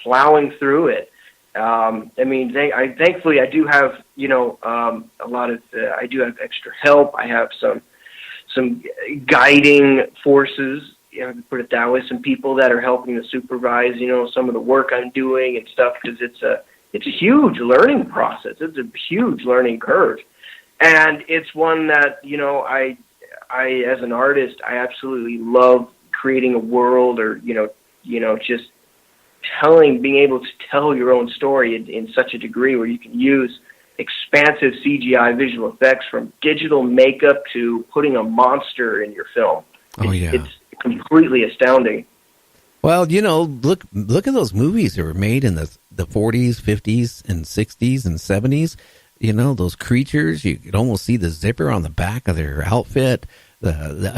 plowing through it. Thankfully I do have, a lot of, I do have extra help. I have some guiding forces, put it that way, some people that are helping to supervise, some of the work I'm doing and stuff, because it's a huge learning process. It's a huge learning curve. And it's one that, I as an artist, I absolutely love creating a world, or, just being able to tell your own story in such a degree where you can use expansive CGI visual effects, from digital makeup to putting a monster in your film. It's completely astounding. Well, look at those movies that were made in the 40s, 50s, and 60s and 70s. Those creatures, you could almost see the zipper on the back of their outfit. The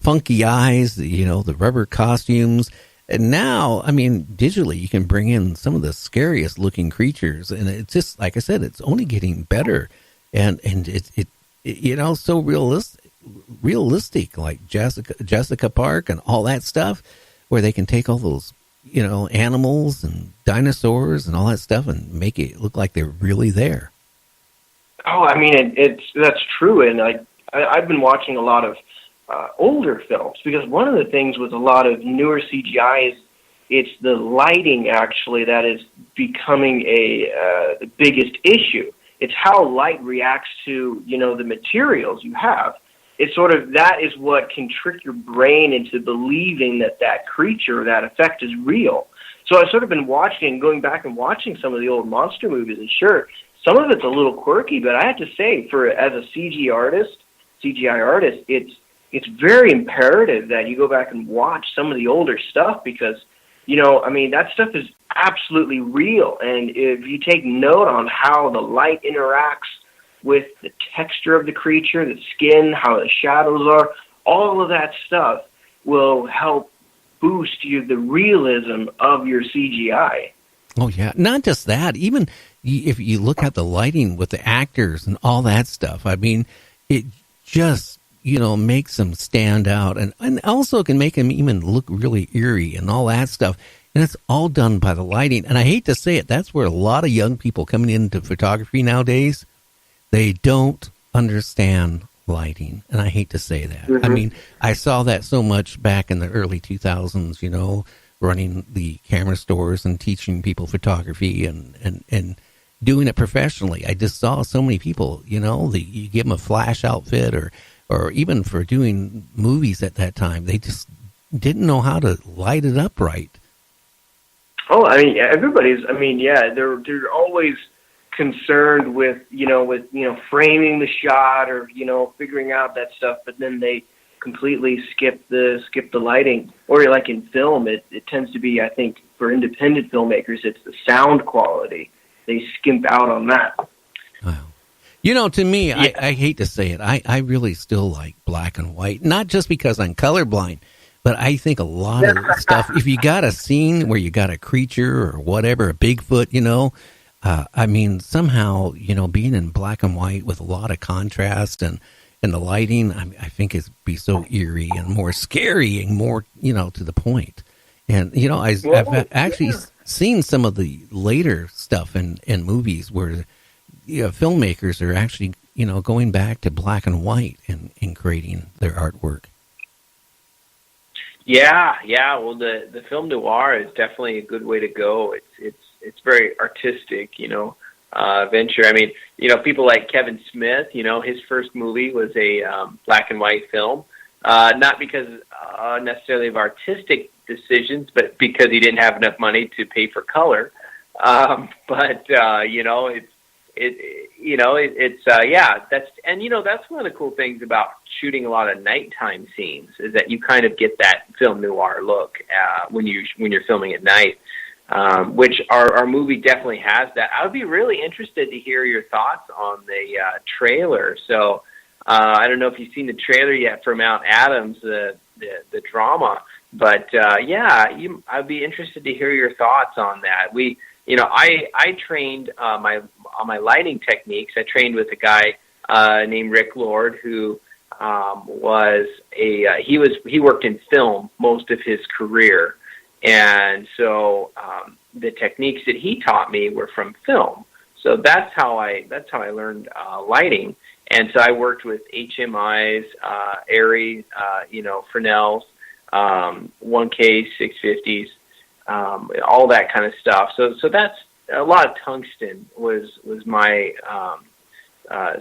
funky eyes, the rubber costumes. And now, digitally, you can bring in some of the scariest looking creatures, and it's just, like I said, it's only getting better, and it's so realistic, like Jessica Park and all that stuff, where they can take all those, animals and dinosaurs and all that stuff and make it look like they're really there. Oh, that's true, and I've been watching a lot of older films, because one of the things with a lot of newer CGI is it's the lighting actually that is becoming the biggest issue. It's how light reacts to, the materials you have. It's sort of, that is what can trick your brain into believing that creature, that effect is real. So I've sort of been going back and watching some of the old monster movies, and sure, some of it's a little quirky, but I have to say, as a CGI artist, it's very imperative that you go back and watch some of the older stuff, because, that stuff is absolutely real. And if you take note on how the light interacts with the texture of the creature, the skin, how the shadows are, all of that stuff will help boost the realism of your CGI. Oh, yeah. Not just that. Even if you look at the lighting with the actors and all that stuff, it just makes them stand out, and also can make them even look really eerie and all that stuff. And it's all done by the lighting. And I hate to say it, that's where a lot of young people coming into photography nowadays, they don't understand lighting. And I hate to say that. Mm-hmm. I saw that so much back in the early 2000s, running the camera stores and teaching people photography and doing it professionally. I just saw so many people, you give them a flash outfit, or even for doing movies at that time, they just didn't know how to light it up right. Oh, everybody's, they're always concerned with framing the shot, or, figuring out that stuff, but then they completely skip the lighting. Or like in film, it tends to be, I think, for independent filmmakers, it's the sound quality. They skimp out on that. Wow. To me, yeah. I hate to say it, I really still like black and white, not just because I'm colorblind, but I think a lot of stuff, if you got a scene where you got a creature or whatever, a Bigfoot, somehow, being in black and white with a lot of contrast and the lighting, I think it'd be so eerie and more scary and more, to the point. And, I've actually seen some of the later stuff in movies where filmmakers are actually, going back to black and white and creating their artwork. Yeah. Well, the film noir is definitely a good way to go. It's very artistic, venture. People like Kevin Smith, his first movie was a black and white film, not because necessarily of artistic decisions, but because he didn't have enough money to pay for color. That's one of the cool things about shooting a lot of nighttime scenes, is that you kind of get that film noir look when you're filming at night, which our movie definitely has that. I would be really interested to hear your thoughts on the trailer. So I don't know if you've seen the trailer yet for Mount Adams, the drama, but I'd be interested to hear your thoughts on that. I trained on my lighting techniques. I trained with a guy named Rick Lord, who he worked in film most of his career, And so the techniques that he taught me were from film. So that's how I learned lighting. And so I worked with HMIs, Arri, Fresnels, 1K, 650s, all that kind of stuff. So that's a lot of tungsten was my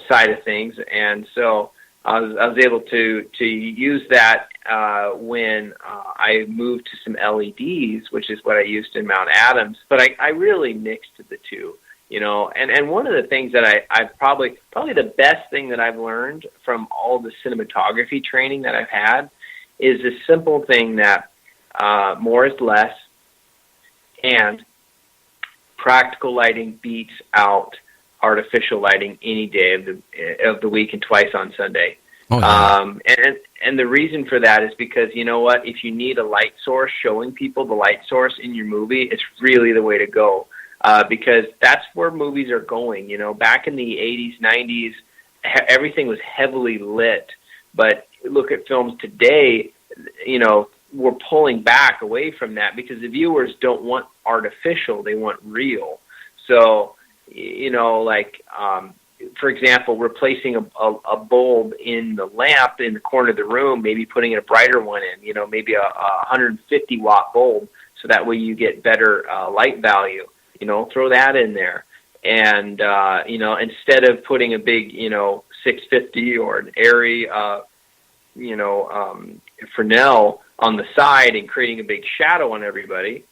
side of things, and so I was able to use that when I moved to some LEDs, which is what I used in Mount Adams. But I really mixed the two. And one of the things that I probably the best thing that I've learned from all the cinematography training that I've had is the simple thing that more is less, and practical lighting beats out artificial lighting any day of the week, and twice on Sunday. Oh, yeah. And the reason for that is because, you know what, if you need a light source, showing people the light source in your movie, it's really the way to go. Because that's where movies are going. Back in the 80s, 90s, everything was heavily lit. But look at films today, we're pulling back away from that because the viewers don't want artificial, they want real. So, for example, replacing a bulb in the lamp in the corner of the room, maybe putting a brighter one in, maybe a 150 watt bulb, so that way you get better light value. Throw that in there. And, instead of putting a big, 650 or an Arri, Fresnel on the side and creating a big shadow on everybody.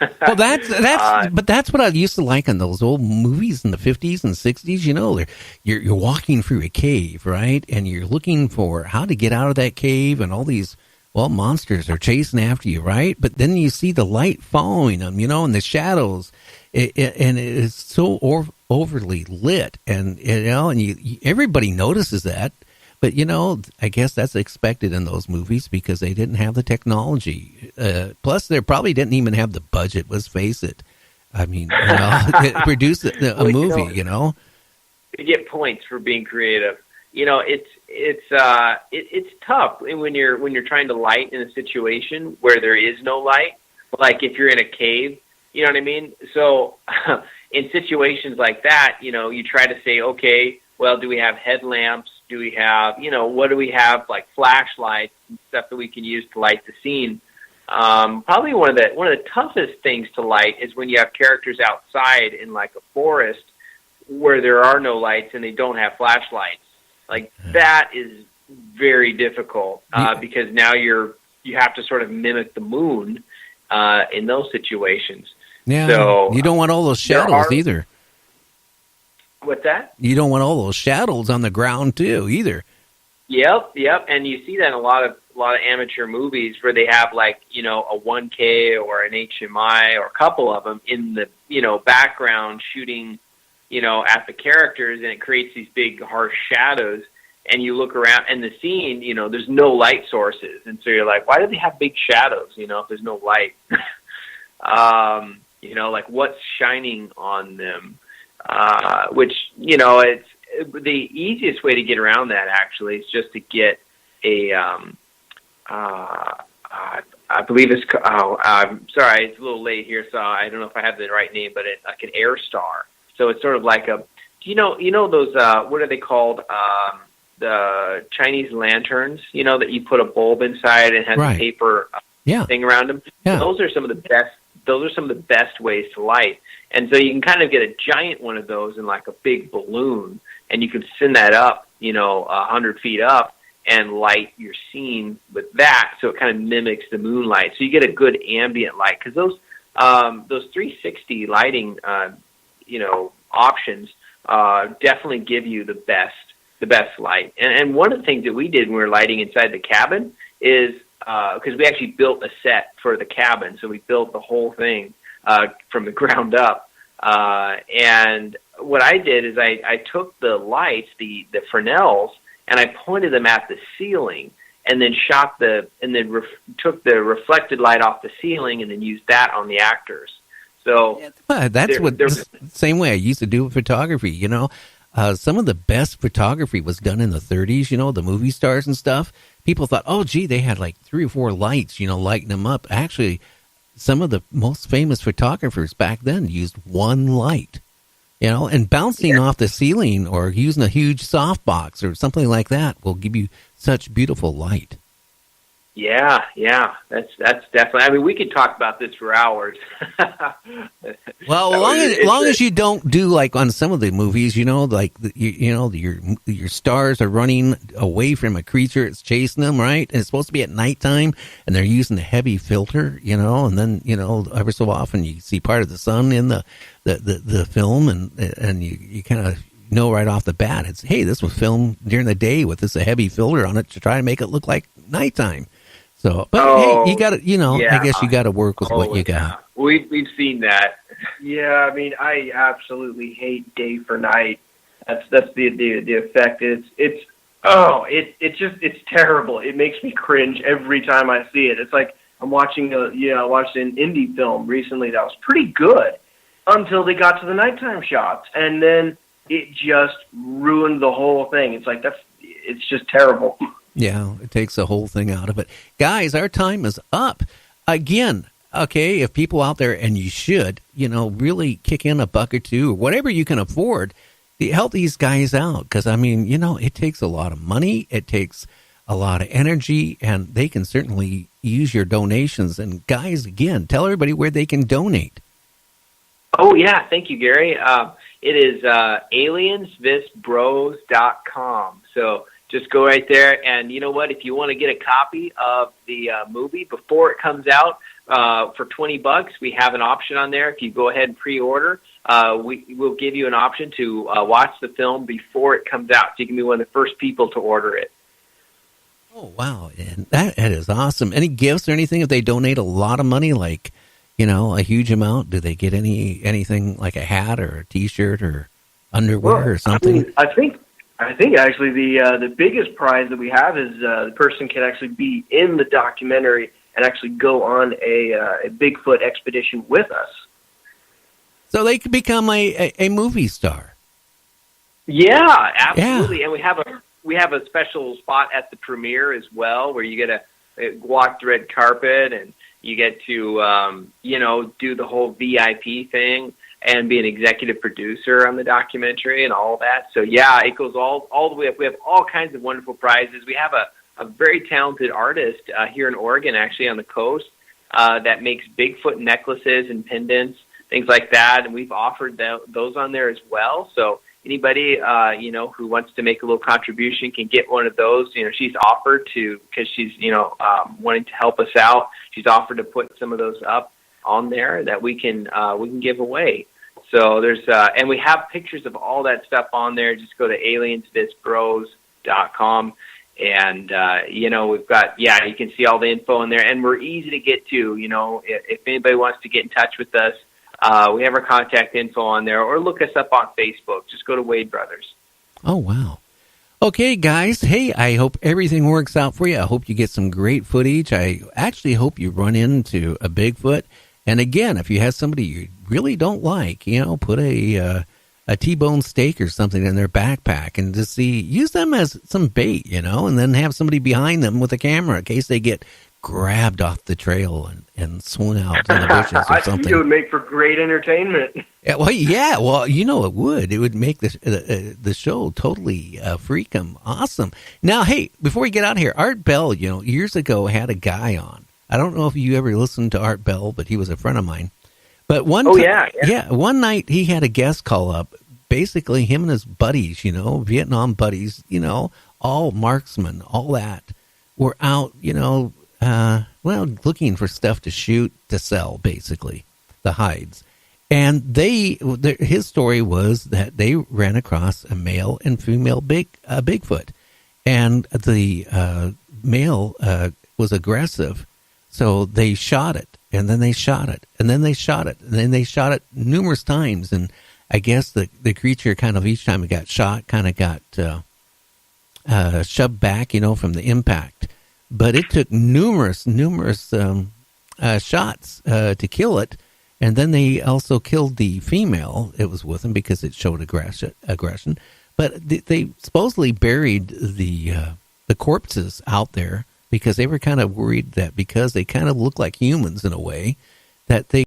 Well, but that's what I used to like in those old movies in the 50s and 60s. You're walking through a cave, right? And you're looking for how to get out of that cave, and all these, monsters are chasing after you, right? But then you see the light following them, and the shadows, and it is so overly lit, and everybody notices that. But, I guess that's expected in those movies because they didn't have the technology. Plus, they probably didn't even have the budget, let's face it. I mean, to produce a movie, You get points for being creative. It's tough when you're trying to light in a situation where there is no light. Like if you're in a cave, you know what I mean? So in situations like that, you try to say, okay, well, do we have headlamps? Do we have, what do we have, like flashlights and stuff that we can use to light the scene? Probably one of the toughest things to light is when you have characters outside in like a forest where there are no lights and they don't have flashlights. Like that is very difficult because now you have to sort of mimic the moon in those situations. Yeah, so you don't want all those shadows either. What's that? You don't want all those shadows on the ground too, either. Yep. And you see that in a lot of amateur movies where they have like, a 1K or an HMI or a couple of them in the, background shooting, at the characters, and it creates these big harsh shadows. And you look around and the scene, there's no light sources. And so you're like, why do they have big shadows, if there's no light? Like what's shining on them? Which, it's the easiest way to get around that actually is just to get a, I believe it's, I'm sorry, it's a little late here, so I don't know if I have the right name, but it's like an air star. So it's sort of like those, what are they called? The Chinese lanterns, that you put a bulb inside and has a paper thing around them. Yeah. Those are some of the best ways to light. And so you can kind of get a giant one of those in like a big balloon, and you can send that up, 100 feet up, and light your scene with that, so it kind of mimics the moonlight. So you get a good ambient light, because those 360 lighting, options definitely give you the best light. And one of the things that we did when we were lighting inside the cabin is because we actually built a set for the cabin, so we built the whole thing from the ground up. And what I did is I took the lights, the Fresnels, and I pointed them at the ceiling, and then took the reflected light off the ceiling, and then used that on the actors. So that's the same way I used to do with photography. Some of the best photography was done in the 30s. The movie stars and stuff. People thought, oh, gee, they had like 3 or 4 lights, lighting them up. Actually, some of the most famous photographers back then used one light, and bouncing off the ceiling or using a huge softbox or something like that will give you such beautiful light. Yeah, that's definitely. I mean, we could talk about this for hours. Well, as long as you don't do like on some of the movies, like your stars are running away from a creature that's chasing them, right? And it's supposed to be at nighttime, and they're using a heavy filter, and then ever so often you see part of the sun in the film, and you kind of know right off the bat, this was filmed during the day with this a heavy filter on it to try to make it look like nighttime. So, but hey, you got to, I guess you got to work with what you got. We've seen that. Yeah, I mean, I absolutely hate day for night. That's the effect. It's terrible. It makes me cringe every time I see it. It's like I'm watching I watched an indie film recently that was pretty good until they got to the nighttime shots, and then it just ruined the whole thing. It's like it's just terrible. Yeah, it takes the whole thing out of it. Guys, our time is up. Again, okay, if people out there, and you should, really kick in $1 or $2 or whatever you can afford to help these guys out. Because, I mean, it takes a lot of money. It takes a lot of energy, and they can certainly use your donations. And guys, again, tell everybody where they can donate. Oh, yeah. Thank you, Gary. It is aliensvisbros.com. So just go right there, and you know what? If you want to get a copy of the movie before it comes out for $20, we have an option on there. If you go ahead and pre-order, we will give you an option to watch the film before it comes out. So you can be one of the first people to order it. Oh, wow. And that is awesome. Any gifts or anything if they donate a lot of money, like, a huge amount? Do they get anything like a hat or a T-shirt or underwear or something? I think actually the biggest prize that we have is the person can actually be in the documentary and actually go on a Bigfoot expedition with us. So they could become a movie star. Yeah, absolutely. Yeah. And we have a special spot at the premiere as well, where you get to walk the red carpet, and you get to do the whole VIP thing and be an executive producer on the documentary and all that. So yeah, it goes all the way up. We have all kinds of wonderful prizes. We have a very talented artist here in Oregon, actually on the coast, that makes Bigfoot necklaces and pendants, things like that. And we've offered those on there as well. So anybody, who wants to make a little contribution can get one of those. She's offered to, because she's, wanting to help us out. She's offered to put some of those up on there that we can give away. So there's and we have pictures of all that stuff on there. Just go to aliensvisbros.com, and we've got you can see all the info in there, and we're easy to get to. If anybody wants to get in touch with us, we have our contact info on there, or look us up on Facebook. Just go to Wade Brothers. Oh, wow. Okay, guys. Hey, I hope everything works out for you. I hope you get some great footage. I actually hope you run into a Bigfoot. And again, if you have somebody you really don't like, put a T-bone steak or something in their backpack and just use them as some bait, and then have somebody behind them with a camera in case they get grabbed off the trail and swung out in the bushes or something. I think it would make for great entertainment. Yeah, well, it would. It would make the show totally freakum awesome. Now, hey, before we get out of here, Art Bell, years ago had a guy on. I don't know if you ever listened to Art Bell, but he was a friend of mine. But one night he had a guest call up. Basically, him and his buddies, Vietnam buddies, all marksmen, all that, were out, looking for stuff to shoot to sell, basically, the hides. And his story was that they ran across a male and female Bigfoot, and the male was aggressive. So they shot it, and then they shot it, and then they shot it, and then they shot it numerous times. And I guess the creature kind of, each time it got shot, kind of got shoved back, from the impact. But it took numerous shots to kill it. And then they also killed the female it was with them because it showed aggression. But they supposedly buried the corpses out there, because they were kind of worried that because they kind of look like humans in a way, that they